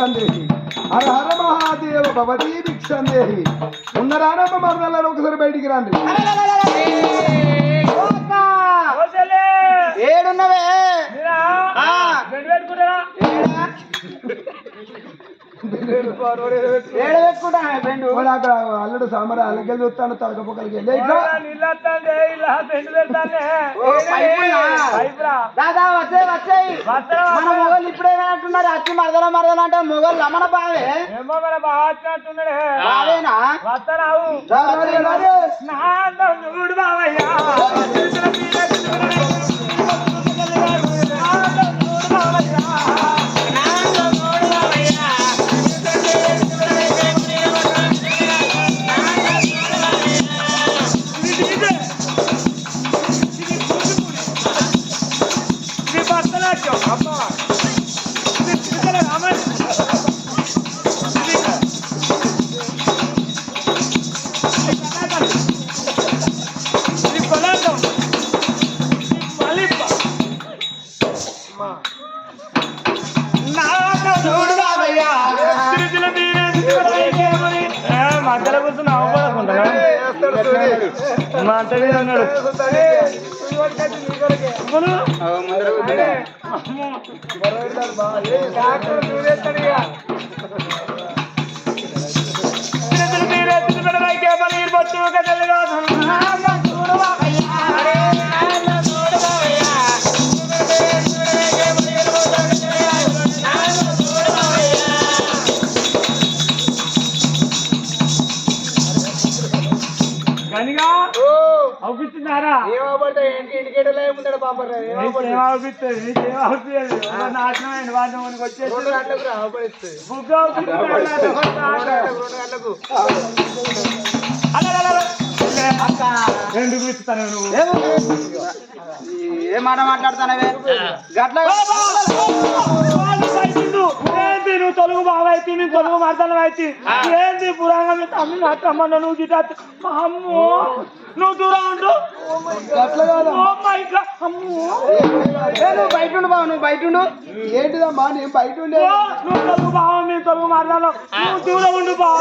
భిక్షందేహి హర హర మహాదేవ భవతీ భిక్షందేహి ఉన్నరానమ్మ మరదలను ఒకసారి బయటికి రండి. ఏడున్నవే అల్లుడు సామర అల్లకే చూస్తాను తలకపోకలకి ఇప్పుడేమే అంటున్నారు అచ్చి మరదల మరదలు అంటే మొగలు రమణ బావే బావేనా చూడు బావయ్యా మధ్యలో కూర్చుని అవ్వకుండా మంట మీద ఉన్నాడు. అవుపిస్తున్నారా ఇండికేటర్ ఏముంటాడు బాబర్ ఏమవుతుంది నాశనమైన వాడిని వచ్చేసి రెండు పిలుస్తాను నువ్వు ఏ మాట మాట్లాడుతానవే గట్ల ఏంటి నువ్వు తొలుగు బావైతే నేను తొలుగు మర్దనం అయితే ఏంటి పురాణం తమ్మి మాట్లాడమన్నా నువ్వు గిట అమ్మో నువ్వు దూరం ఉండు నువ్వు బయట ఉండు బావ నువ్వు బయట ఉండు ఏంటిదమ్మా నేను బయట ఉండే నువ్వు తొలుగు బావ మేము తొలుగు మర్దాను నువ్వు దూరం ఉండు బావ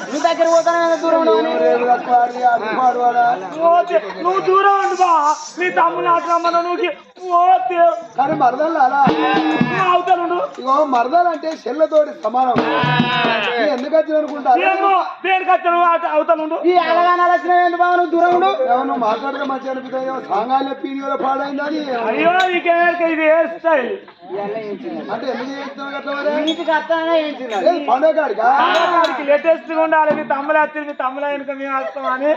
నీ దగ్గర పోతాను దూరం నువ్వు దూరం ఉండు బా నీ తమ్ముని ఆటమన్నా నువ్వు కానీ మరదలు అలా అవుతాను ఇగో మరదలు అంటే చెల్లతోటి సమానం ఎందుకు వచ్చిన అనుకుంటారు దేనికి వచ్చాను అవుతాను ఈ అలగానే వచ్చిన ఎందుకు బావ నువ్వు దూరం ఉండు నువ్వు మాట్లాడితే మంచిగా అనిపిస్తాయి సాంగాలే పీడియోలో పాడైందని అయ్యో ఇది హెయిర్ స్టైల్ అంటే ఎందుకు చేస్తున్నావు అట్లా ఇంటికి వస్తానే పండుగ లేటెస్ట్ గా ఉండాలి మీ తమ్ముడు వచ్చి మీ తమ్ముడు వెనుక మేము వస్తామని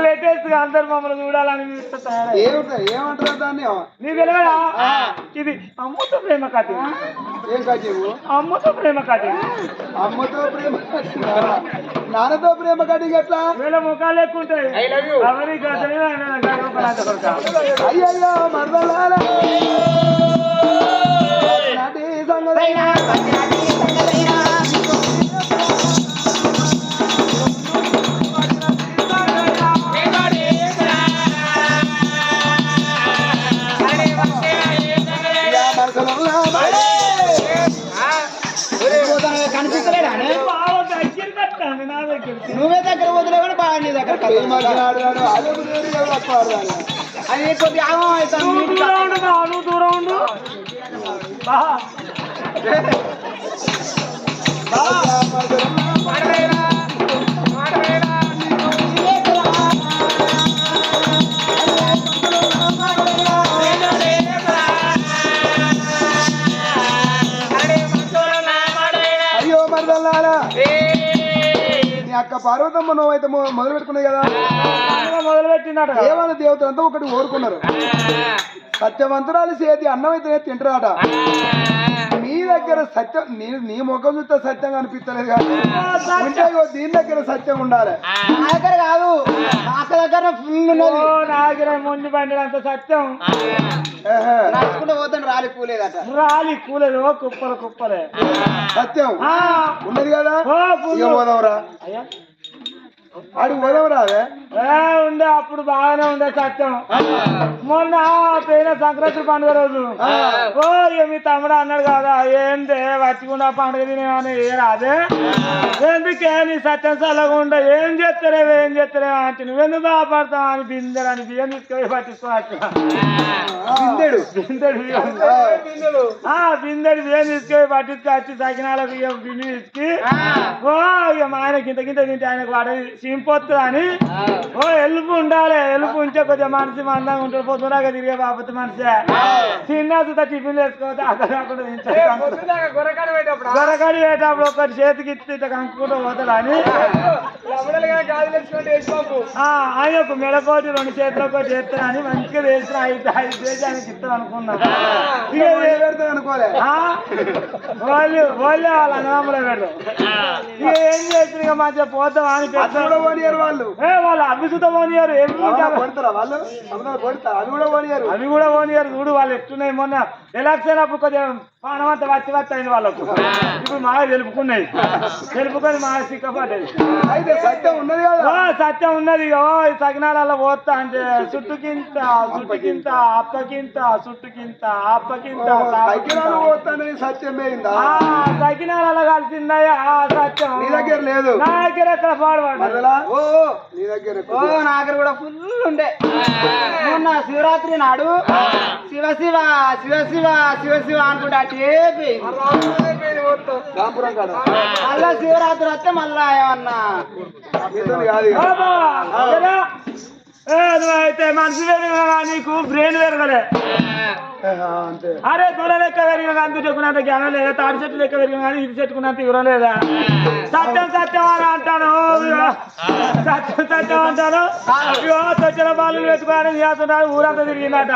లేటెస్ట్ గా అందరు మమ్మల్ని చూడాలని ఏమంటారు దాన్ని నీకు తెలియదా ఇది అమ్మతో ప్రేమ కథ ఏం కట్టివు అమ్మతో ప్రేమ కథ అమ్మతో ప్రేమ నాన్నతో ప్రేమ కటింగ్ ఎట్లా వీళ్ళ ముఖాలు ఎక్కువ ఉంటాయి అయ్యయ్యో మరదలాల కనిపిస్తలేడా నువ్వే దగ్గర పోతున్నా కూడా బాగా నీ దగ్గర అది కొద్దిగా నువ్వు దూరం ఉండు అయ్యో మరదల్లారా నీ అక్క పార్వతమ్మ నువ్వైతే మొదలు పెట్టుకున్నాయి కదా మొదలు పెట్టినాడు దేవాల దేవతలంతా ఒకటి కోరుకున్నారు సత్యవంతురాలు చేతి అన్నం అయితేనే తింటారట మీ దగ్గర సత్యం నీ ముఖం చూస్తే సత్యంగా అనిపిస్తలేదు కానీ దీని దగ్గర సత్యం ఉండాలి నా దగ్గర కాదు అక్క దగ్గర ఫుల్ ఉన్నది నా దగ్గర ముందు పండినంత సత్యం నడుచుకుంటూ పోతాను రాలి కూలేదట రాలి కూలేదు కుప్పలు కుప్పలే సత్యం ఉన్నది కదా పోదాంరా అయ్యా ఆడికి పోదాం రాదే ఉండే అప్పుడు బాగానే ఉండే సత్యం మొన్న పోయిన సంక్రాంతి పండుగ రోజు ఓ ఇక మీ తమ్ముడు అన్నాడు కదా ఏందే వచ్చికుండా పండుగ తినేమని ఏ రాదే ఎందుకే నీ సత్యం చల్లకుండా ఏం చేస్తారేవో అంటే నువ్వెందుకు బాధపడతావు అని బిందెడు బియ్యం తీసుకొని పట్టించుకోవచ్చు బిందెడు బిందెడు బియ్యం తీసుకొని పట్టించుకొచ్చి సకినాల బియ్యం బిండి తీసుకు ఓ ఇక మా ఆయనకి ఇంత తింటే ఆయనకు వాడ సింపొత్తు అని ఓ ఎలుపు ఉండాలి ఎలుపు ఉంటే కొద్దిగా మనిషి మందంగా ఉంటుంది పొద్దునాక తిరిగే బాబు మనిషి చిన్న సుత టిఫిన్ వేసుకోవచ్చు అక్కడ గొరకాడి వేటప్పుడు ఒకటి చేతికి ఇచ్చి ఇట్లా కంకుకుంటూ పోతాడు అని ఆయనకు మెడకోటి 2 చేతులకు ఒకటి చేస్తానని మంచిగా వేసిన 5 దేశానికి ఇస్తాను అనుకున్నాను అనుకోలే వాళ్ళు వాళ్ళ అన్నదమ్ములే పెడతాం ఇక ఏం చేస్తారు ఇక మంచిగా పోతాం అని వాళ్ళు వాళ్ళు అవి సుత పోనీయారు అవి కూడా పోనీయారు చూడు వాళ్ళు ఎట్టున్నాయి మొన్న ఎలక్షన్ అప్పుడు కొద్దిగా పానమంతా వచ్చి అయింది వాళ్ళకు ఇప్పుడు మా తెలుపుకున్నాయి తెలుపుకొని మా సిక్కపడ్డది అయితే సత్యం ఉన్నది కదా సత్యం ఉన్నది ఇక సకినాలలో పోతా అంటే చుట్టుకింత అప్పకింత చుట్టుకింత అప్పకింత సత్యం సకినాలలో కలిసిందయ్యా సత్యం నీ దగ్గర లేదు నా దగ్గర ఎక్కడ పాడవాడు నీ దగ్గర నా దగ్గర కూడా ఫుల్ ఉండే మొన్న శివరాత్రి నాడు శివ శివ శివ శివ శివ శివ అనుకుంటే మళ్ళా శివరాత్రి వస్తే మళ్ళా ఏమన్నా అయితే మనిషి పెరిగినా నీకు బ్రెయిన్ పెరగలే అరే దూడ లెక్క పెరిగిన అంత చెక్కున్నంత జ్ఞానం లేదా తాడి చెట్టు లెక్క పెరిగిన కానీ ఇది చెట్టుకున్నంత ఇవ్వడం లేదా సత్యం సత్యం అని అంటాను సత్యం అంటాను చచ్చిన బాలు పెట్టుకోవడానికి చేస్తున్నాడు ఊరంతా తిరిగిందట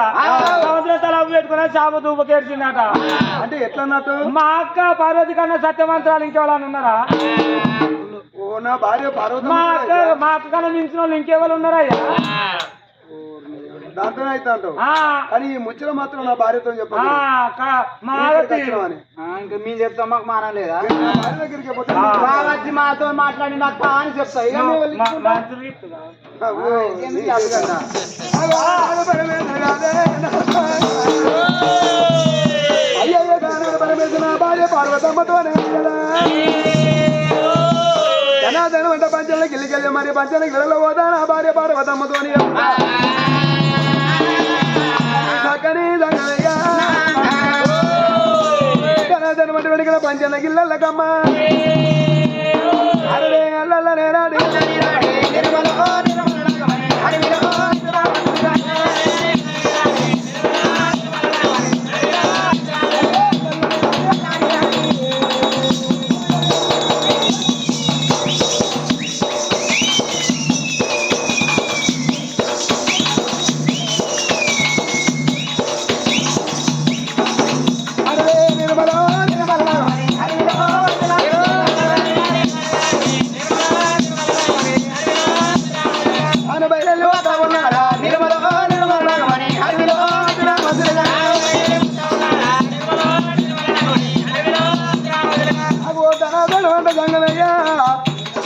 సంవత్సరం తలపు పెట్టుకున్నా చేప దూప కేడ్చిందట అంటే ఎట్లా అన్నట్టు మా అక్క పార్వతి కన్నా సత్యమంత్రాలు ఇంకెవరన్నా ఉన్నారా నా భార్య పార్వతి మా అక్క కన్నా మించిన వాళ్ళు ఇంకెవరు ఉన్నారయ్యా దాంతోనే అయితే అంటావు కానీ ఈ ముచ్చట మాత్రం నా భార్యతో చెప్పాలి ఇంకా మేము చెప్తాం మాకు మానం లేదా భార్య దగ్గరికి పోతే వచ్చి మాతో మాట్లాడి నాకు అని చెప్తా ఇక అయ్యో పరమేశ్వర నా భార్య పార్వతమ్మతోనే కదా జనాదనం అంటే పంచాలకు గిల్లికెళ్ళి మరి పంచాలకు గిళ్ళలో పోతా నా భార్య పార్వతమ్మతోని జనాదనం అంటే వెనుకల పంచాల గిల్లకమ్మా అరే అల్ల నేరాడి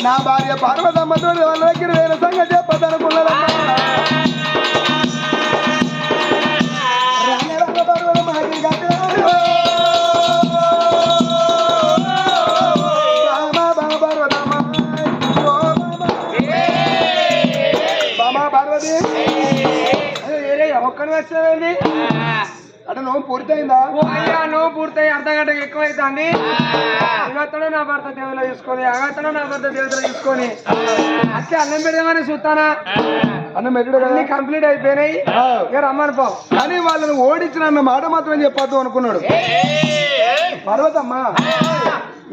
నా భార్య పార్వతమ్మతో వాళ్ళ దగ్గర వేరే సంగతి చెప్పదనుకున్నదమ్మా పార్వతి ఒక్కడి వచ్చేది అంటే నువ్వు పూర్తయిందా నువ్వు పూర్తయి అర్ధగంటకి ఎక్కువ అవుతుంది ఇవతడు నా భర్త దేవులో తీసుకొని అగతడు నా భర్త దేవులో తీసుకొని అచ్చే అన్నం పెడదామని చూస్తానా అన్నం పెట్టడం అన్ని కంప్లీట్ అయిపోయినాయి ఇక రమ్మని పో కానీ వాళ్ళని ఓడించిన అన్న మాట మాత్రం చెప్పొద్దు అనుకున్నాడు పర్వతమ్మా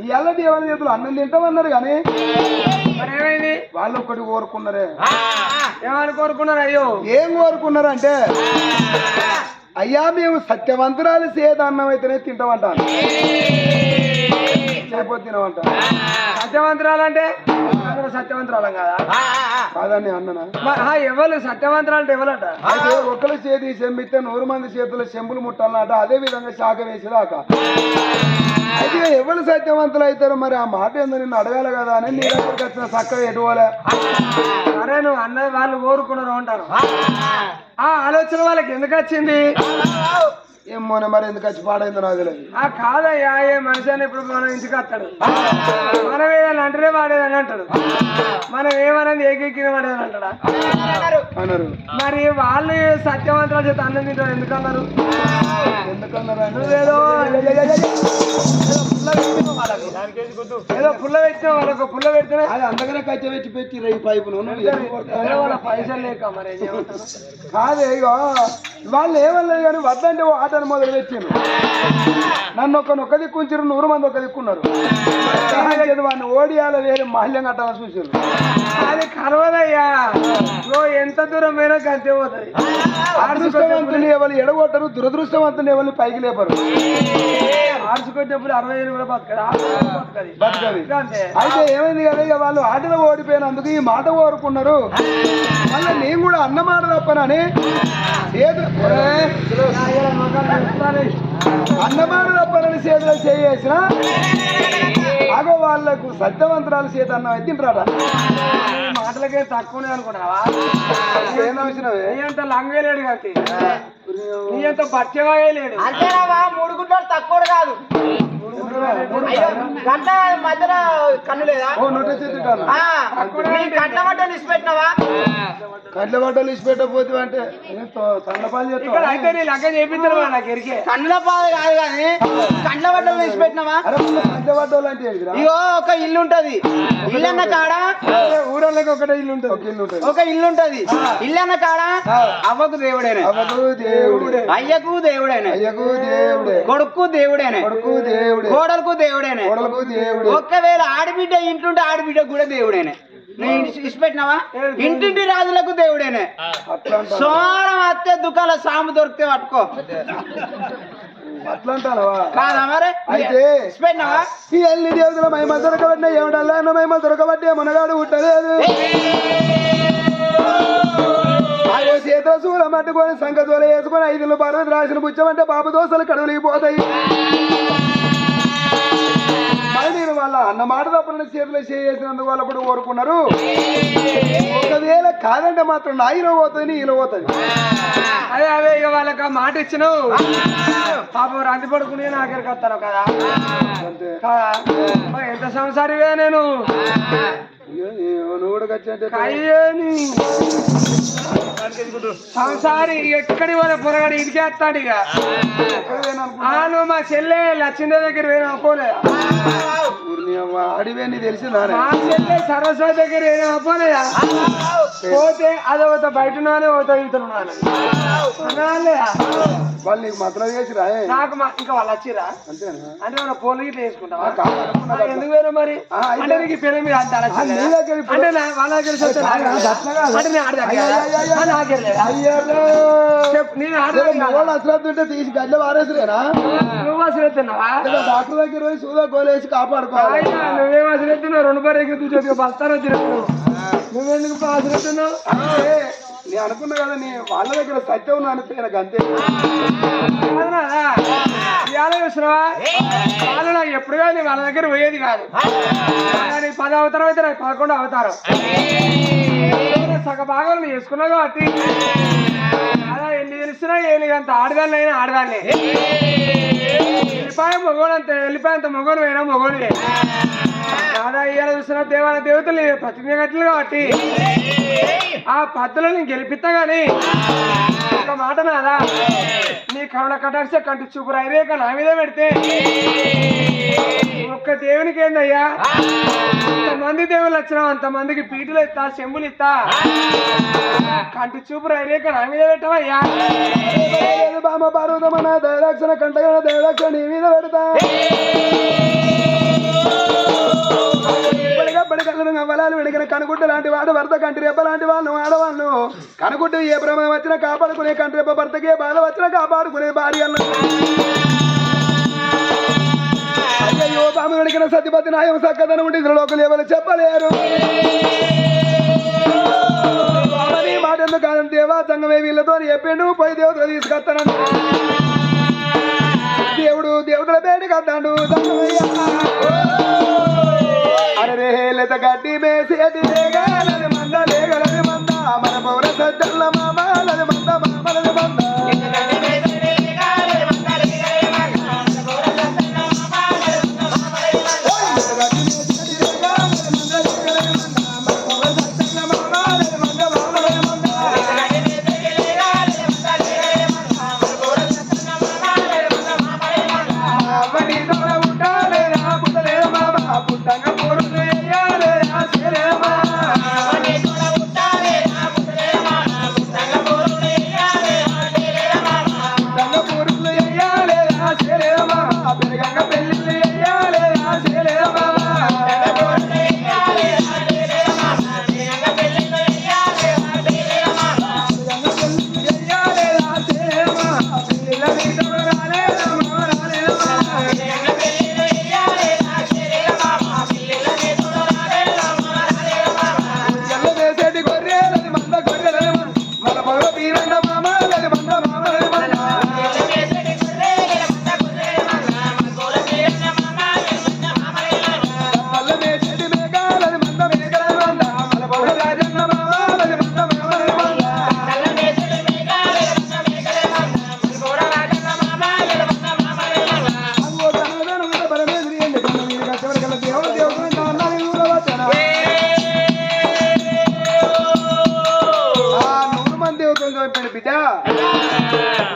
ఈ అల్లటి ఎవరి చేతులు అన్నం తింటామన్నారు కానీ మరి ఏమైంది వాళ్ళు ఒకటి కోరుకున్నారే ఏమని కోరుకున్నారు అయ్యో ఏం కోరుకున్నారు అంటే అయ్యా మేము సత్యవంతురాలు చేత అన్నం అయితేనే తింటామంటాను చేయకపోతే తినమంట సత్యవంతురాలు అంటే సత్యవంతురాలం కదా కాదని అన్ననా ఎవరు సత్యవంతురాలు అంటే ఎవరట అయితే ఒకరు చేతి చెంపితే 100 మంది చేతుల చెంబులు ముట్టాలన్నట అదే విధంగా శాఖ వేసేదాకా అయితే ఎవరు సత్యవంతులు అవుతారు మరి ఆ మాట ఏందో నిన్ను అడగాలి కదా అని నీ దగ్గరికి వచ్చిన చక్కగా ఎటువలే అరే నువ్వు అన్నది వాళ్ళు కోరుకున్నారు అంటారు ఆ ఆలోచన వాళ్ళకి ఎందుకు వచ్చింది ఏమోనే మరి ఎందుకు వచ్చి పాడైందో నాకు తెలియదు ఆ కాదయ్యా ఏ మనిషి అని ఇప్పుడు మనం ఇంటికి వస్తాడు మనం ఏదైనా అంటేనే వాడేదని అంటాడు మనం ఏమన్నది ఏకెక్కిన వాడేదని అంటాడా అన్నారు మరి వాళ్ళు సత్యవంతుల చేత అన్నం తింటారు ఎందుకన్నారు ఎందుకన్నారు నువ్వేదో ఏదో పుల్ల పెట్టినా వాళ్ళకు పుల్ల పెడితేనే అది అందగానే కచ్చ పెట్టి ఈ పైపును వాళ్ళ పైసలు లేక మరి ఏం చేయమంటారు కాదే ఇగో వాళ్ళు ఏమన్నారు కానీ వద్దంటే ఆటను మొదలు పెట్టాను నన్ను ఒక దిక్కుంచారు 100 మంది ఒక దిక్కున్నారు వాడిని ఓడియాల వేరే మహిళ కట్టాలని చూసారు అది కరవదయ్యా నువ్వు ఎంత దూరం పోయినా గంతే పోతుంది అదృష్టవంతుని ఎవరు ఎడగొట్టరు దురదృష్టవంతుని ఎవరిని పైకి లేపరు ఆడుచుకునేటప్పుడు 60 కూడా బతకదా బతకది అంతే అయితే ఏమైంది కదా ఇక వాళ్ళు ఆటలో ఓడిపోయినందుకు ఈ మాట కోరుకున్నారు మళ్ళీ నేను కూడా అన్నమాట తప్పనని అన్నమాట తప్పనని చేతులు చేసిన అగో వాళ్ళకు సత్యవంతరాలు చేత అన్నం అయితే తింటారా మాటలకే తక్కువనే అనుకున్నావా ఏం అవసరమే నీ అంత లంగలేడు కాబట్టి నీ అంత బచ్చవాయలేడు అంతేనావా 3 గుడ్లు తక్కువ కాదు గంట మధ్యలో కన్ను లేదా ఓ నోట చేతిటాను నీ కట్ల మట్టలు ఇచ్చిపెట్టినావా కళ్ళ బట్టలు ఇచ్చి పెట్టకపోతే అంటే సన్నపాలు ఇక్కడ చేస్తాను అయితే నీ లగ్గ చేపిద్దరు నాకు ఎరికే కన్నుల పాలు కాదు కానీ కండ్ల బట్టలు ఇచ్చిపెట్టినావా అరే కళ్ళ బట్టలు అంటే ఏంటిరా? ఇగో ఒక ఇల్లు ఉంటది ఇల్లు అన్న కాడ ఊరోళ్ళకి ఒకటే ఇల్లు ఉంటుంది ఒక ఇల్లు ఉంటుంది ఒక ఇల్లు ఉంటది ఇల్లు అన్న కాడ అవ్వకు దేవుడేనే అవ్వకు దేవుడే అయ్యకు దేవుడేనే అయ్యకు దేవుడే కొడుకు దేవుడేనే కొడుకు దేవుడే కోడలకు దేవుడేనే కొడలకు దేవుడే ఒక్కవేళ ఆడబిడ్డ ఇంటుంటే ఆడబిడ్డ కూడా దేవుడేనే నేను ఇచ్చిపెట్టినావా ఇంటింటి రాజులకు దేవుడేనే అట్లా అంటావా? సోమవారం వస్తే దుకాణంలో సాము దొరికితే పట్టుకో అట్లా అంటావా కాదా మరి అయితే ఇచ్చిపెట్టినావా ఈ ఎల్లి దేవుల మహిమ దొరకబట్టిన ఏమిటల్లా మహిమ దొరకబట్టే మనగాడు పుట్టలేదు అయ్యో చేతుల సూల పట్టుకొని సంకతోల వేసుకొని 5 పర్వతం రాసిన పుచ్చమంటే పాప దోశలు కడుగులిపోతాయి మరి నేను వాళ్ళ అన్న మాట తప్పని చేతులు చేసినందుకు వాళ్ళు కూడా కోరుకున్నారు ఒకవేళ కాదంటే మాత్రం నా ఈలో పోతుంది నీ ఈలో పోతుంది అదే అదే ఇక వాళ్ళకి ఆ మాట ఇచ్చినావు పాపం రంది పడుకుని నాకెరికి వస్తాను కదా అంతే కాదా? మరి ఎంత సంసారివే నేను నువ్వు కూడా వచ్చి కయ్యేని సంసారి ఎక్కడి వాళ్ళ పొరగాడు ఇదికే వస్తాడు ఇక నువ్వు మా చెల్లె లక్ష్మీ దగ్గర వేరే అపోలే అడివే నీ తెలిసిందా మా చెల్లె సరస్వతి దగ్గర వేరే అపోలేదా పోతే అదొక బయట ఉన్నానే పోతా ఇస్తున్నాను వాళ్ళు నీకు మాత్రం చేసి రాయే నాకు ఇంకా వాళ్ళు వచ్చిరా అంతేనా అంటే మన పోలు ఇట్లా వేసుకుంటావా కాదు, అనుకున్నా కదా. ఎందుకు వేరు మరి అంటే నీకు పెళ్ళి మీద అంత ఆలోచన నీ లేదా? దగ్గర ఇప్పుడు- అంటే వాళ్ళ దగ్గర చెప్తే నాకు రాదా? అట్లా కాదు. అంటే నేను ఆడదా కదా? ఆ, నాకే లేదా? చెప్పు, నేను ఆడదా కదా? అశ్రద్ధ ఉంటే తీసి గడ్డ వారేసలేనా నువ్వు అసలు ఎత్తున్నావా డాక్టర్ దగ్గర పోయి సూదా గోలేసి కాపాడుకోవాలి ఆయన నువ్వేం అసలు ఎత్తున్నావు 2 బర్రెకి చూసి బస్తాను వచ్చినప్పుడు నువ్వెందుకు అసలు ఎత్తున్నావు అంటే నేను అనుకున్నా కదా నీ వాళ్ళ దగ్గర సత్యం ఉన్నా అనిపోయిన అంతే ఇవాళ చూసినావా వాళ్ళు నాకు ఎప్పుడు కానీ వాళ్ళ దగ్గర పోయేది కాదు నీకు 10 అవతారం అయితే నాకు 11 అవతారం సగ భాగాలు చేసుకున్నావు కాబట్టి అలా ఎన్ని తెలిసినా ఏమి అంత ఆడదాన్ని అయినా ఆడదాన్ని వెళ్ళిపోయే మొగోడు అంత వెళ్ళిపోయేంత మొగోడు అయినా మొగోడు దాదా ఇవాళ చూసిన దేవతలు ప్రతిజ్ఞ కట్టలు కాబట్టి ఆ పద్ధతులను గెలిపిస్తా గాని ఒక మాట నాదా నీ కరుణ కటాక్ష కంటి చూపు రైరేక నా మీద పెడితే ఒక్క దేవునికి ఏందయ్యా అంతమంది దేవుళ్ళు వచ్చినా అంతమందికి పీటలు ఇస్తా చెంబులు ఇస్తా కంటి చూపు రైరేక నా మీద పెట్టవయ్యా బామ పార్వతమన దయదాక్షణ కంటగన దయదాక్షణ నీ మీద పెడతా పడికలను నవ్వలాలు వెడిగిన కనుగుడ్డ లాంటి వాడు భర్త కంటిరెప్ప లాంటి వాళ్ళు ఆడవాళ్ళు కనుగుడ్డు ఏ ప్రమాదం వచ్చినా కాపాడుకునే కంటిరెప్ప భర్తకే బాధ వచ్చినా కాపాడుకునే భార్య అయ్యో బామ వెడిగిన సతిపతి నాయం సక్కదనం ఉంటే ఇందులో లోకలు ఎవరు చెప్పలేరు మాట ఎందుకు కాదని దేవా సంగమే వీళ్ళతో చెప్పిండు పోయి దేవతలు తీసుకొస్తానని దేవుడు దేవతల పేరు కట్టాడు అరే లేత గడ్డి మేసేది లేగలది మంద లేగలది మంద మన పౌర సజ్జల మామలది మంద మామలది మంద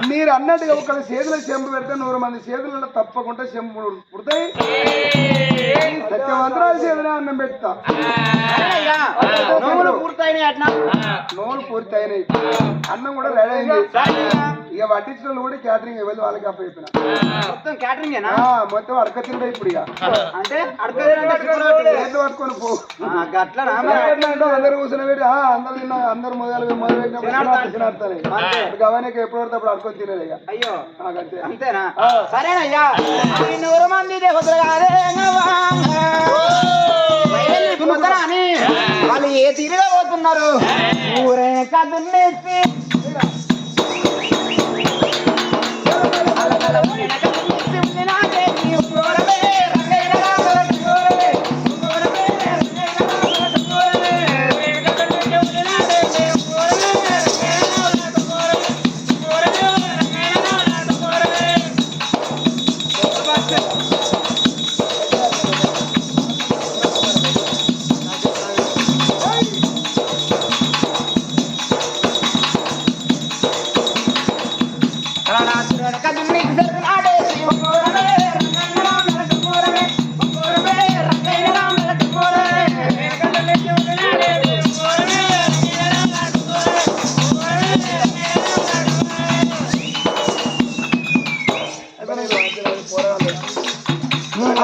మీరు అన్నట్టుగా ఒకళ్ళ చేతులకు చెంపు పెడితే 100 మంది చేతులలో తప్పకుండా చెంపు పుడతాయి సత్యవంతరాలు చేతులే అన్నం పెడతా నోములు పూర్తయినాయి అట్లా నోలు పూర్తయినాయి అన్నం కూడా రెడీ అయింది ఇక వడ్డించిన కూడా క్యాటరింగ్ ఇవ్వాలి వాళ్ళకి అప్పచెప్పిన మొత్తం క్యాటరింగ్ మొత్తం అడక తింటా ఇప్పుడు ఇక అంటే చేతులు పట్టుకొని పో అట్లా అందరు కూర్చుని పెట్టి అందరు తిన్నా అందరు మొదలు గవనకి ఎప్పుడు పడితే అప్పుడు అడుకొని తినేది ఇక అయ్యో అంతే అంతేనా సరేనయ్యా 100 మంది దేవతలు కాదే అని వాళ్ళు ఏ తీరుగా పోతున్నారు ఊరే కదున్నేసి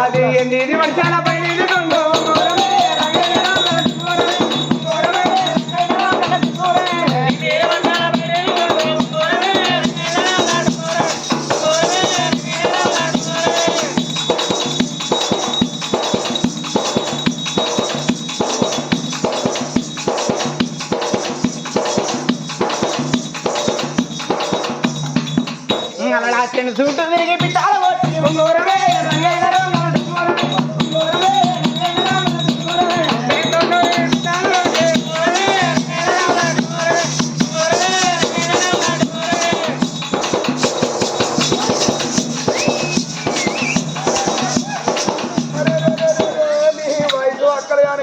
అది ఎన్ని వర్షాల పైన అలా చుట్టూ తిరిగి పిట్టాల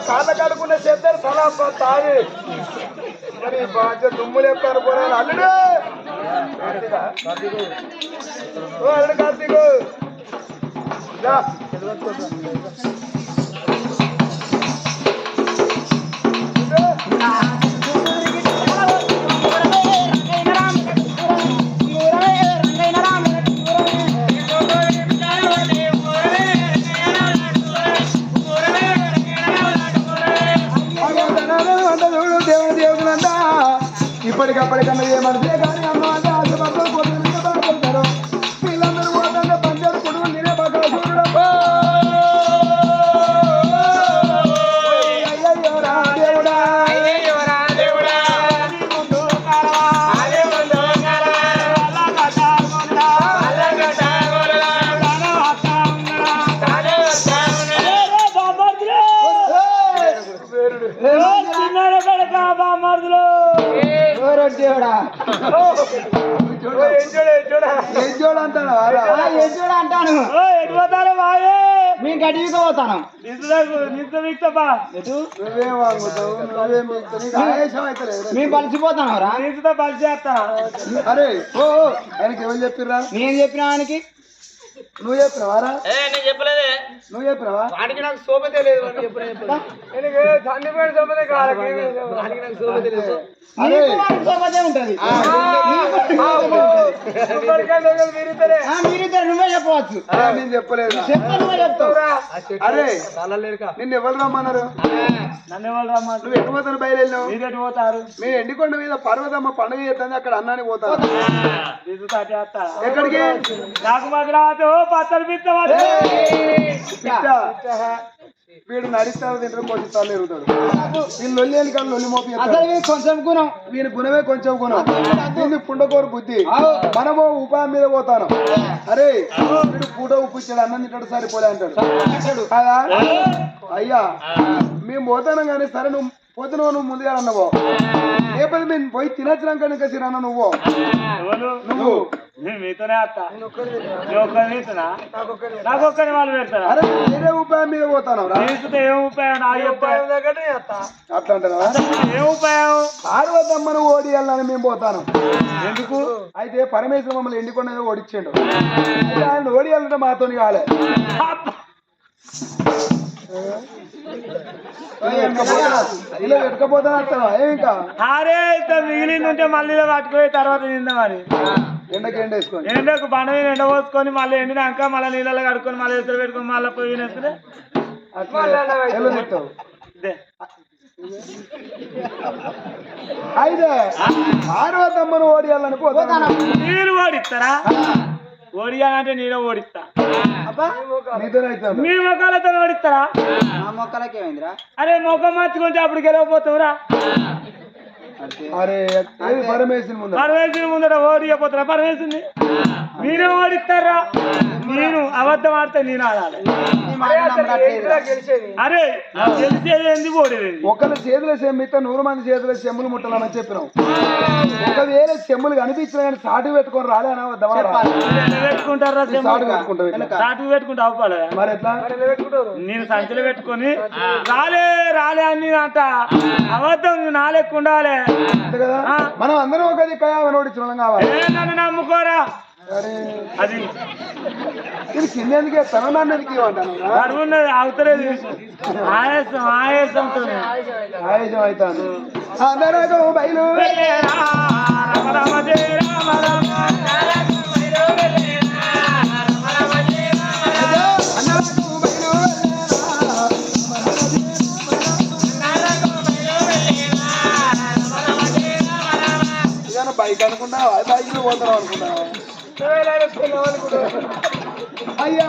కాళ్ళ కడుకున్న చెద్దరు తలా తాగి మరి బాధ్యత దుమ్ము లేపుతారు పోరాలు అల్లుడు అల్లుడు కార్తీకు ఇప్పటికప్పటికన్నా ఏమనితే కానీ అమ్మ అంటే ఆశపడతారు పోతారు వీళ్ళందరూ పోతుంటే పంచారు కుటుంబం తినే పక్కన చూడడం దేవుడా జోడా ఏం చూడ అంటాడు ఏం జోడా అంటాను ఎటు పోతారు బాయే మేము గడికి పోతాను ఎటు నువ్వేం వాగుతావు నువ్వేం చేస్తావు? నీకు ఆయాసం అయితే లేదు. మేము కలిసిపోతాను రా నీతో పని చేస్తా అరే ఓ ఆయనకి ఎవరు చెప్పిర్రా? నేను చెప్పిన వానికి నువ్వు చెప్పినవారా? నేను చెప్పలేదే నువ్వు చెప్పినవా? వాడికి నాకు సోపతే లేదు వాడికి చెప్పలేదు అరే నీకు వానికి సోపతే ఉంటది మీరిద్దరు నువ్వే చెప్పవచ్చు అరే, నేను చెప్పలేదు. చెప్తా నువ్వే చెప్తావు అరే నిన్ను ఎవరు రమ్మన్నారు? నన్ను ఎవరు రమ్మంటారు నువ్వు ఎటు పోతాను బయలు వెళ్ళావు? మీరు ఎటు పోతారు మేము ఎండికొండ మీద పర్వతమ్మ పండుగ చేస్తుంది, అక్కడ అన్నానికి పోతాను. నీతో చేస్తా ఎక్కడికి? నాకు మాత్రం పచ్చడి పిత్త పిట్ట. వీడు నడిస్తాడు తింటాడు కొట్టిస్తాడు ఎరుగుతాడు. వీళ్ళు లొల్లి అని కానీ లొల్లి మోపి అసలు వీడు కొంచెం గుణం వీని గుణమే కొంచెం గుణం. దీన్ని పుండకోరు బుద్ధి. మనము ఉపాయం మీద పోతాను. అరే వీడు పూట ఉప్పు ఇచ్చాడు, అన్నం తింటాడు, సరిపోలే అంటాడు కదా. అయ్యా మేము పోతాను కానీ సరే నువ్వు పోతున్నావు, నువ్వు ముందుగా అన్నవో లేకపోతే మేము పోయి తినచ్చినాక ఇంకా సిరన్న నువ్వు నువ్వు మీతోనే వస్తా నాకు ఒక్కని వాళ్ళు పెడతారా అరే వేరే ఉపాయం మీద పోతాను నీతో ఏం ఉపాయం నాకు చెప్తా అట్లా అంటారా? ఏం ఉపాయం పార్వతమ్మను ఓడియాలని మేము పోతాను. ఎందుకు అయితే పరమేశ్వర మమ్మల్ని ఎండికొండ ఓడిచ్చిండు. అయితే ఆయన ఓడియాలంటే మాతోని కాలే. ఇలా వెతకపోతాను అంటావా? ఏమి ఇంకా అరే ఇంత మిగిలింది ఉంటే మళ్ళీ ఇలా పట్టుకుపోయి తర్వాత తిందామని ఎండకి ఎండ వేసుకొని ఎండకు బండ మీద ఎండ పోసుకొని మళ్ళీ ఎండినాక మళ్ళీ నీళ్ళలో కడుక్కొని మళ్ళీ ఎదురు పెట్టుకొని మళ్ళీ పోయి వేస్తే అట్లా ఎలా చెప్తావు? ఇదే. అయితే పార్వతమ్మను ఓడియాలని పోతాను. మీరు ఓడిస్తారా? ఓడియాలంటే నేను ఓడిస్తా. నీతోనే అవుతాను. మీ మొక్కలతో ఓడిస్తారా? నా మొక్కలకి ఏమైందిరా అరే మొక్క మార్చుకుంటే అప్పుడు గెలవపోతావురా. అరే ఏది పరమేశ్వరి ముందు పరమేశ్వరి ముందర ఓడిపోతారా? పరమేశ్వరిని మీరే ఓడిస్తారా? నేను అబద్ధం ఆడితే నేను ఆడాలి. అరే గెలిచేది ఎందుకు ఓడేది? ఒకళ్ళ చేతుల చెమ్మితే 100 మంది చేతుల చెమ్ములు ముట్టాలని చెప్పినాం. ఒకవేళ చెమ్ములు కనిపించిన కానీ సాటు పెట్టుకొని రాలే అన్న పెట్టుకుంటారా? సాటు పెట్టుకుంటాం. సాటు పెట్టుకుంటే అవ్వాలి. మరి ఎట్లా? నేను సంచులు పెట్టుకొని రాలే రాలే అని నేను అంట. అబద్ధం నువ్వు నాలెక్కు ఉండాలి అంతే కదా. మనం అందరం ఒక దిక్కయామని ఓడించిన వాళ్ళం కావాలి. నన్ను నమ్ముకోరా. అరే అది ఇది కింద ఎందుకు వేస్తాను, నన్ను ఎందుకు ఇవ్వమంటాను? అడుగున్నది అవుతలేదు. ఆయాసం ఆయాసంతో ఆయుషం అవుతాను. అందరూ బయలు రామ రామ జయ రామ రామ. బైక్ అనుకుంటావా? బైక్ లో పోతావు అనుకుంటావా? అయ్యా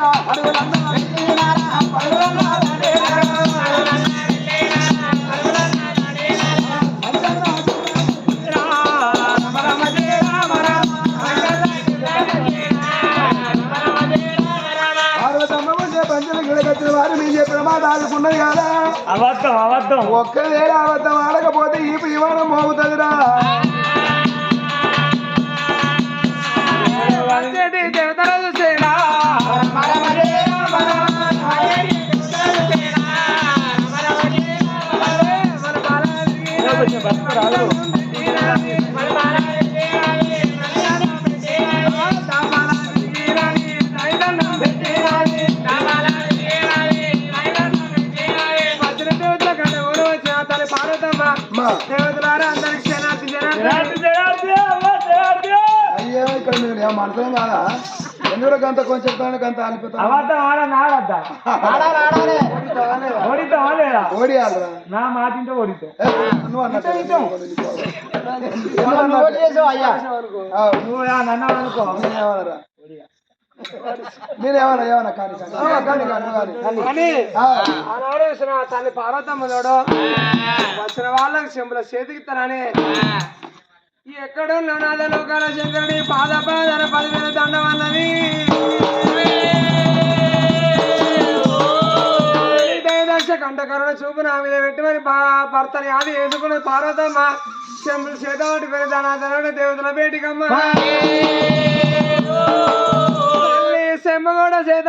పార్వతమ్మ ఉండే పంచలు గిడకొచ్చిన వారు మీరు చెప్పిన మాట ఆడుకున్నది కదా. అబద్ధం అబద్ధం. ఒక్కవేళ అబద్ధం ఆడకపోతే ఈ విమానం మోగుతుందిరా. దేవతరాజు సేనా అయ్యో ఇక్కడ మీరు మనసులో కాదా? ఎందుకు గంత కొంచెం గంత అలిపోతా అబద్ధం ఆడని ఆడద్దా? ఓడిద్దామా లేదా? ఓడియాలరా. నా మాటింటే ఓడిద్దా. నువ్వు అన్నట్టు అయ్యా నువ్వు నన్ను అనుకో. నేనేమనరా? ఏమన్నా కానీ ఆనాడు తల్లి పార్వతమ్మలోడు వచ్చిన వాళ్ళకి చెంబుల చేతికిస్తానని ఎక్కడో నాద లోకాల శంకరుడి పాదపాదన 10,000 దండం అన్నది. దయదక్ష కంటకరుడు చూపు నా మీద పెట్టి మరి భర్తని అది వేసుకుని పార్వతమ్మ చెంబులు చేత పట్టుకుని ధనాధనుడు దేవతల బేటికమ్మ చెంబ కూడా చేత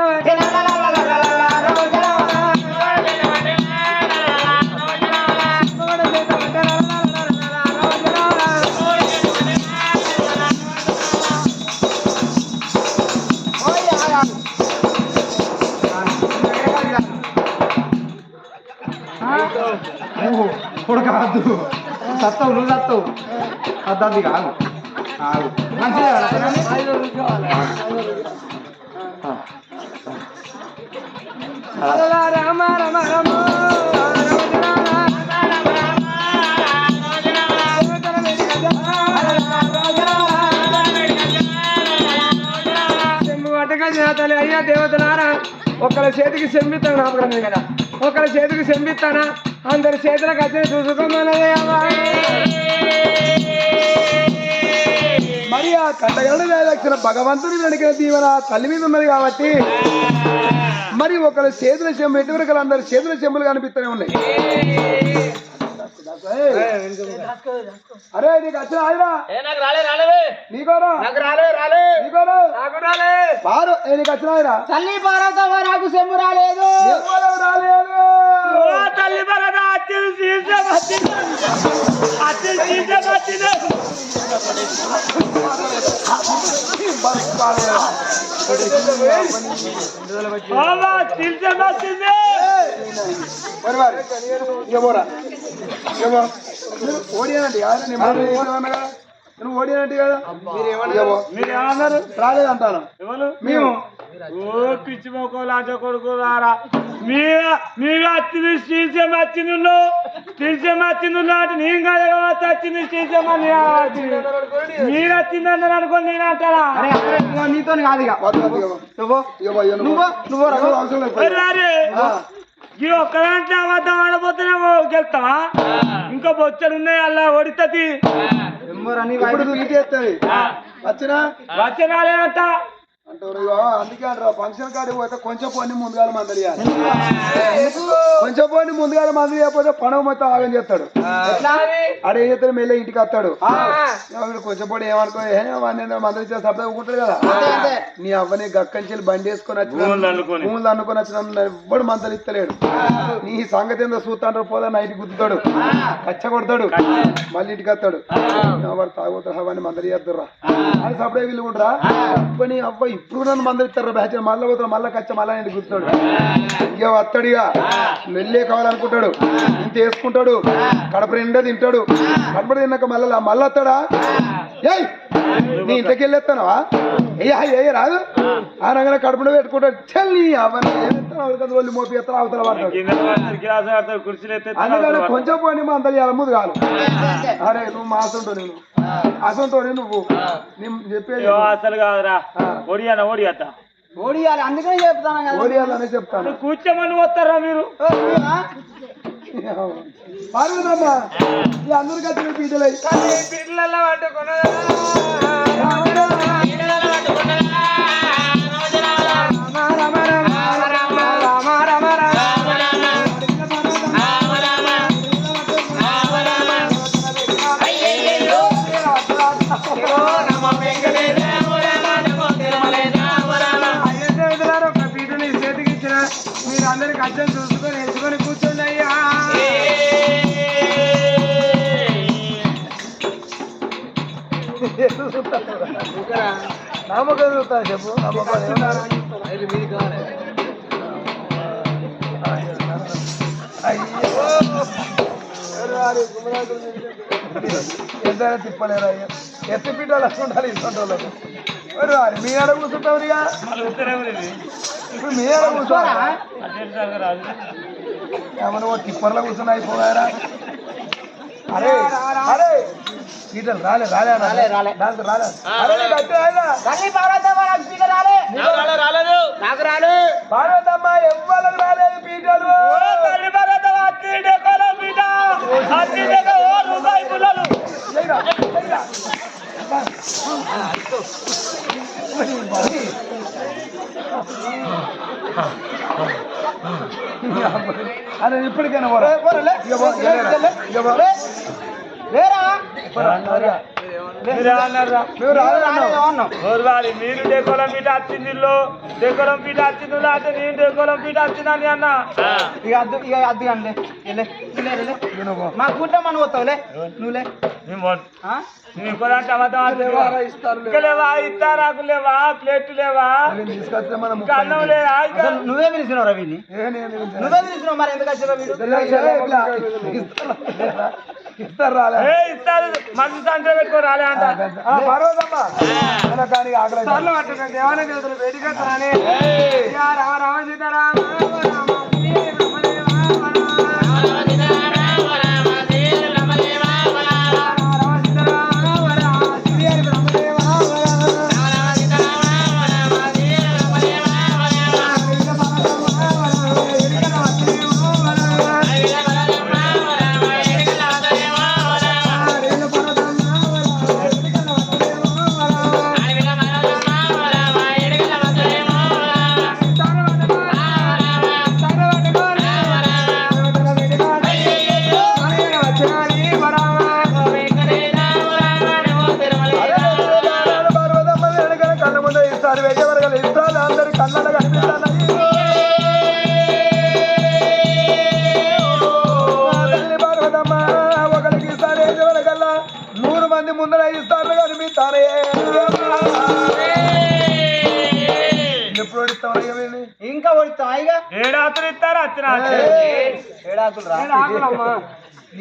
కొడకాదు సత్తవు నువ్వు సత్తవు అద్దాది కాదు ఆగు మంచిదే రామ రమ రమ చెంబు పట్టక చేతలే అయ్యా దేవతలారా ఒకళ్ళ చేతికి చెంబిస్తాను నామకరణం కదా ఒకళ్ళ చేతికి చెంబిస్తానా అందరి చేతులకు వచ్చి చూసుకోమన్నదే మరి ఆ కట్టగల వేలక్షణ భగవంతుని వెనుక దీవెన తల్లి మీద ఉన్నది కాబట్టి మరి ఒకళ్ళ చేతుల చెంబు ఎటువరకు అందరి చేతుల చెంబులు కనిపిస్తూనే ఉన్నాయి. అరే నీకు వచ్చిన ఆదిరా నాకు రాలే రాలేవే నీకోరా నాకు రాలే రాలే నీకోరా నాకు రాలే పారు నీకు వచ్చిన ఆదిరా తల్లి పార్వతమ్మ నాకు చెంబు రాలేదు రాలేదు తల్లి భరత అత్తిని సీసే వచ్చింది ఓడియానంటే కాదు నేను ఓడియానంటే కదా మీరు ఏమన్నారు రాలేదు అంటాను ఎవరు మేము ఓ పిచ్చి మొక్క లాంచ కొడుకు రారా మీరు వచ్చింది శ్రీశం వచ్చింది శ్రీశం వచ్చింది అంటే నేను కదా వచ్చింది శ్రీశం అని మీరు వచ్చింది అన్నారు అనుకోండి నేను అంటారా నీతో కాదు అవసరం లేదు. ఈ ఒక్కదాంట్లో అబద్ధం ఆడబోతున్నావు గెలుస్తావా ఇంకా బొచ్చడు ఉన్నాయి అలా ఒడితది ఇప్పుడు నీటి ఎత్తది వచ్చినా వచ్చరాలేదంట అంటారు అందుకే అంటారు ఫంక్షన్ కాడికి పోతే కొంచెం పోనీ ముందుగా మందలియాలి కొంచెం పోనీ ముందుగా మంది లేకపోతే పండుగ మొత్తం ఆగం చేస్తాడు ఆడేం చేస్తాడు మెల్ల ఇంటికి వస్తాడు కొంచెం పోటీ ఏమనుకో మందలి చేస్తే సప్లై ఊకుంటాడు కదా నీ అవ్వని గక్కంచెల్లి బండి వేసుకొని వచ్చిన భూములు అనుకొని వచ్చిన ఎవ్వడు మందలు ఇస్తలేడు నీ సంగతి ఏందో చూస్తాడు పోదా నైట్ గుద్దుతాడు కచ్చ కొడతాడు మళ్ళీ ఇంటికి వస్తాడు వాడు తాగుతాడు అవన్నీ మందలి చేస్తారా అని సప్లై వీళ్ళు ఉంటారా నీ అవ్వ ఇప్పుడు నన్ను మందలు ఇస్తారు బ్యాచ్ మళ్ళీ పోతాడు మళ్ళీ కచ్చ మళ్ళీ ఇంటికి గుర్తాడు ఇక వస్తాడుగా నెల్లే కావాలనుకుంటాడు ఇంత వేసుకుంటాడు కడప నిండా తింటాడు కడప తిన్నాక మళ్ళీ వస్తాడా ఏయ్ నీ ఇంటికి వెళ్ళేస్తానవా ఏ రాదు ఆ రంగంలో కడుపులో పెట్టుకుంటాడు చల్లి అవన్నీ వాళ్ళు మోపి ఎత్తాను అవతల పడతాడు అందుకని కొంచెం పోనీ మా అంతా ముందు కాదు అరే నువ్వు మాసంటో నేను అసంటో నువ్వు నేను చెప్పేది అసలు కాదురా ఓడియానా ఓడియాత ఓడియాలి అందుకనే చెప్తాను కదా ఓడియాలని చెప్తాను కూర్చోమని వస్తారా మీరు పార్వతమ్మా ఈ అందరికి వచ్చిన పీటలై పిల్లల పట్టుకున్న మీరు అందరికి అర్థం చూసుకొని ఎంచుకొని కూర్చోండి అయ్యా నమ్మకం చూస్తాను చెప్పు ఎంతైనా తిప్పలేరా ఎత్తి పీటలు ఉండాలి ఇటువంటి మీ ఆడ కూర్చుంటావు ఇక ఇప్పుడు మీ ఆడ కూర్చోరా ఏమన్నా టిప్పర్లో కూర్చున్నా అయిపోయారా అరే అరే పీటలు రాలే రాలే రాలే రాలే దాంతో రాలే రాలేదు నాకు రాలే పార్వతమ్మ ఎవ్వరికి రాలేదు పీటలు అరే ఇప్పటికైనా పోరా. ఇక పో, ఇక పో. మీరే అన్నారా మేము రాలేదన్నావు. ఓర్వాలి మీరు డెకోలం పీట వచ్చింది డెకోలం పీట వచ్చింది అంటే నేను డెకోలం పీట వచ్చిందని అన్న మా గుంట మనం పోతావులే నువ్వులే ఇంకోదంటే లేవా ఇస్తా నాకు లేవా ప్లేట్ లేవా తీసుకొస్తే మనం ఇంకా అన్నం లేదా ఇంకా నువ్వే పిలిచినావు రవిని నువ్వే పిలిచినావు మరి ఎందుకు వచ్చినావు వీడు ఇస్తారు రాలే ఇస్తారు మనసు సంచయం పెట్టుకో రాలే అంట పర్వతమ్మా కానీ ఆకలి సార్లు పట్టుకోండి దేవాలయ దేవతలు వేడిగా రానే రామ రామ సీతారామ రామ ముందర 5 సార్లు కనిపిస్తారే ఎప్పుడు ఓడిస్తామని ఇంకా ఓడిస్తాం ఇక ఏడాకులు ఇస్తారు వచ్చిన ఏడాకులు రా ఆకులమ్మా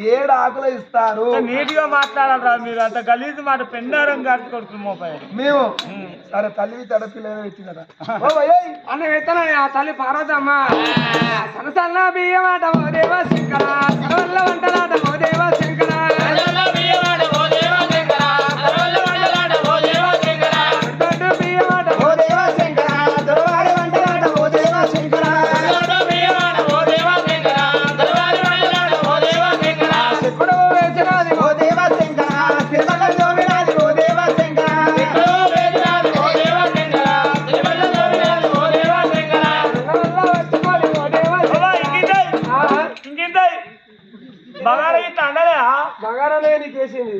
7 ఆకులు ఇస్తారు. నీట్గా మాట్లాడాలరా మీరు అంత గలీజు మాట పెండారం గారి కొడుకు మోపాయి మేము సరే తల్లివి తడపిల్లేదో ఇచ్చిందట అన్న వెళ్తాను ఆ తల్లి పార్వతమ్మ సనసన్న బియ్యమాట ఓ దేవ శంకర సరవల్ల వంటలాట ఓ దేవ శంకర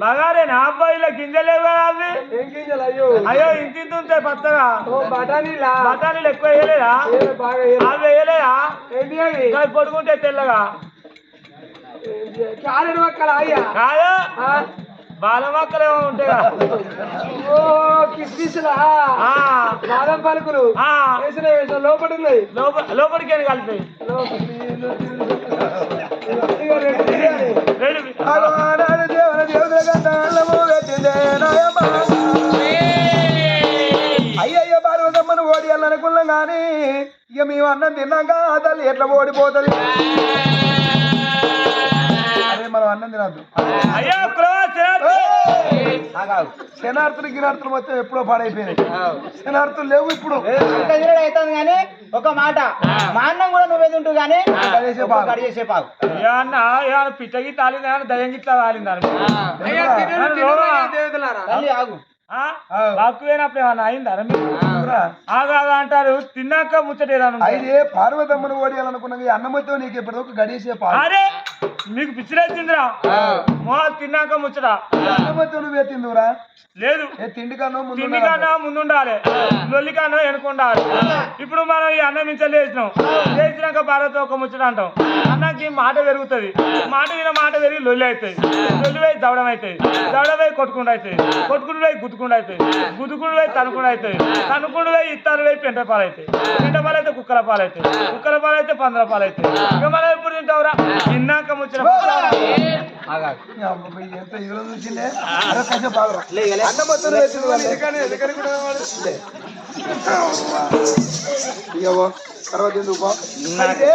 బగారేనా అబ్బాయిలో గింజలేవు కదా అవి ఏం గింజలు అయ్యో అయ్యో ఇంత ఉంటాయి పచ్చగా బఠానీలా బఠానీలు ఎక్కువ వేయలేదా బాగా అవి వేయలేదా ఏంటి అవి అవి పొడుగుంటే తెల్లగా చాలని మొక్కలు అయ్యా కాదు బాల మొక్కలు ఏమో ఉంటాయి ఓ కిస్మిస్లా బాదం పలుకులు వేసిన వేసిన లోపల ఉన్నాయి లోపలికి కలిపి అయ్యయ్యో పార్వతమ్మను ఓడియాలనుకున్నాం కానీ ఇక మేము అన్నం తిన్నాక తల్లి ఎట్లా ఓడిపోతుంది అదే మనం అన్నం తినద్దు శనార్థులు గినార్థులు మొత్తం ఎప్పుడో పాడైపోయినాయి శనార్థులు లేవు ఇప్పుడు అవుతుంది కానీ ఒక మాట మా అన్నం కూడా నువ్వే తింటూ కానీ చేసే పావు పిచ్చగి తాలిందా దయ్యం గిట్లా తాలిందా తల్లి ఆగు బాక్కుపోయినప్పుడు ఏమన్నా అయిందా ఆగా అంటారు తిన్నాక ముచ్చటేదా అయితే పార్వతమ్మను ఓడియాలనుకున్నాక ఈ అన్నం మొత్తం నీకు ఎప్పటిదో గడిసే అరే మీకు పిచ్చిరేసిందిరా తిన్నాక ముచ్చట అన్నం మొత్తం నువ్వే తిందురా లేదు తిండి కన్నా ముందుండాలి లొల్లి కన్నా వెనుకుండాలి ఇప్పుడు మనం ఈ అన్నం మించలు చేసినాక భారత ఒక ముచ్చట అంటాం అన్నకి మాట పెరుగుతుంది మాట మీద మాట పెరిగి లొల్లి అవుతాయి లొల్లి పోయి దవడం అవుతాయి దవడ పోయి కొట్టుకుండా అవుతాయి కొట్టుకుంటూ పోయి గుద్దుకుండా అవుతాయి గుద్దుకుంటూ పోయి తనుకుండా అవుతాయి తనుకుంటూ పోయి ఇత్తారు పోయి పెంట పాలు అవుతాయి పెంట పాలు అయితే కుక్కల పాలు అవుతాయి కుక్కల పాలు అయితే పందల పాలు అవుతాయి ఇక మనం ఎప్పుడు తింటావురా తిన్నాక ముచ్చట ఎంత ఇదిలో చూసిందే అన్నం మొత్తం తర్వాత ఎందుకు అయితే